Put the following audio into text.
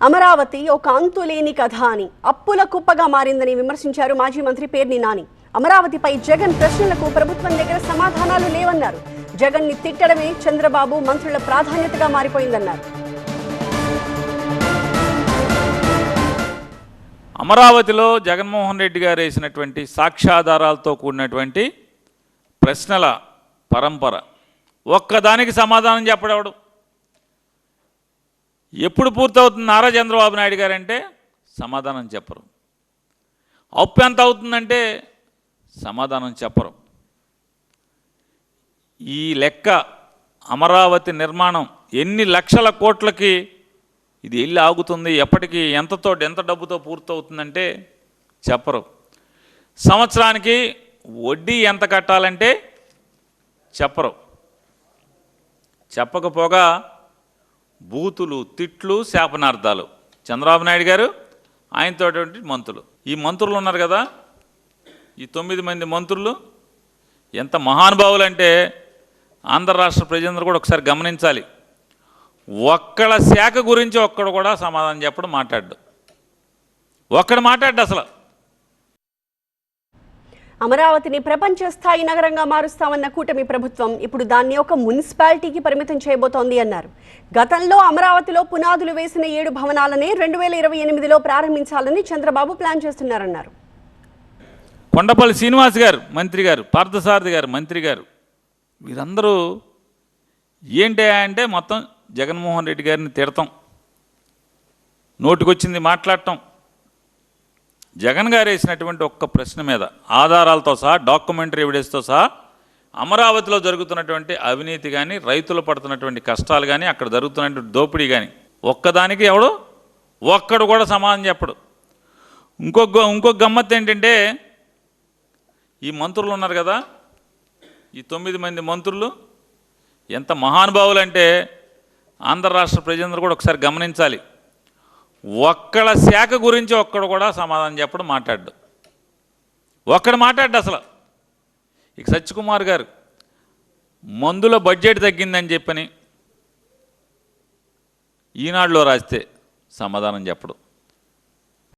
అమరావతి ఒక అంతులేని కథ అని, అప్పుల కుప్పగా మారిందని విమర్శించారు మాజీ మంత్రి పేర్ని నాని. అమరావతిపై జగన్ ప్రశ్నలకు ప్రభుత్వం దగ్గర సమాధానాలు లేవన్నారు. జగన్ ని తిట్టడమే చంద్రబాబు మంత్రుల ప్రాధాన్యతగా మారిపోయిందన్నారు. అమరావతిలో జగన్మోహన్ రెడ్డి గారు వేసినటువంటి సాక్ష్యాధారాలతో కూడినటువంటి ప్రశ్నల పరంపర, ఒక్కదానికి సమాధానం చెప్పడవడు. ఎప్పుడు పూర్తవుతుంది నారా చంద్రబాబు నాయుడు గారంటే సమాధానం చెప్పరు. అప్పు ఎంత అవుతుందంటే సమాధానం చెప్పరు. ఈ లెక్క అమరావతి నిర్మాణం ఎన్ని లక్షల కోట్లకి ఇది వెళ్ళి ఆగుతుంది, ఎప్పటికీ ఎంత డబ్బుతో పూర్తవుతుందంటే చెప్పరు. సంవత్సరానికి వడ్డీ ఎంత కట్టాలంటే చెప్పరు. చెప్పకపోగా బూతులు, తిట్లు, శాపనార్థాలు. చంద్రబాబు నాయుడు గారు ఆయనతో మంత్రులు, ఈ మంత్రులు ఉన్నారు కదా, ఈ 9 మంది మంత్రులు ఎంత మహానుభావులు అంటే ఆంధ్ర రాష్ట్ర ప్రజలందరూ కూడా ఒకసారి గమనించాలి. ఒక్కళ్ళ శాఖ గురించి ఒక్కడు కూడా సమాధానం చెప్పడం, మాట్లాడు అసలు. అమరావతిని ప్రపంచ స్థాయి నగరంగా మారుస్తామన్న కూటమి ప్రభుత్వం ఇప్పుడు దాన్ని ఒక మున్సిపాలిటీకి పరిమితం చేయబోతోంది అన్నారు. గతంలో అమరావతిలో పునాదులు వేసిన 7 భవనాలనే 2028లో ప్రారంభించాలని చంద్రబాబు ప్లాన్ చేస్తున్నారన్నారు. కొండపల్లి శ్రీనివాస్ గారు మంత్రి గారు, పార్థసారథి గారు మంత్రి గారు, వీరందరూ ఏంటి అంటే మొత్తం జగన్మోహన్ రెడ్డి గారిని తిడతాం, నోటికొచ్చింది మాట్లాడటం. జగన్ గారు వేసినటువంటి ఒక్క ప్రశ్న మీద ఆధారాలతో సహా, డాక్యుమెంటరీ ఎవిడెన్స్తో సహా అమరావతిలో జరుగుతున్నటువంటి అవినీతి కానీ, రైతులు పడుతున్నటువంటి కష్టాలు కానీ, అక్కడ జరుగుతున్నటువంటి దోపిడీ కానీ ఒక్కదానికి ఒక్కడు కూడా సమాధానం చెప్పడు. ఇంకొక గమ్మత్తు ఏంటంటే, ఈ మంత్రులు ఉన్నారు కదా, ఈ 9 మంది మంత్రులు ఎంత మహానుభావులు అంటే ఆంధ్ర రాష్ట్ర ప్రజలందరూ కూడా ఒకసారి గమనించాలి. ఒక్కళ్ళ శాఖ గురించి ఒక్కడు కూడా సమాధానం చెప్పడం, మాట్లాడు అసలు. ఇక సత్యకుమార్ గారు మందుల బడ్జెట్ తగ్గిందని చెప్పని ఈనాడులో రాస్తే సమాధానం చెప్పడు.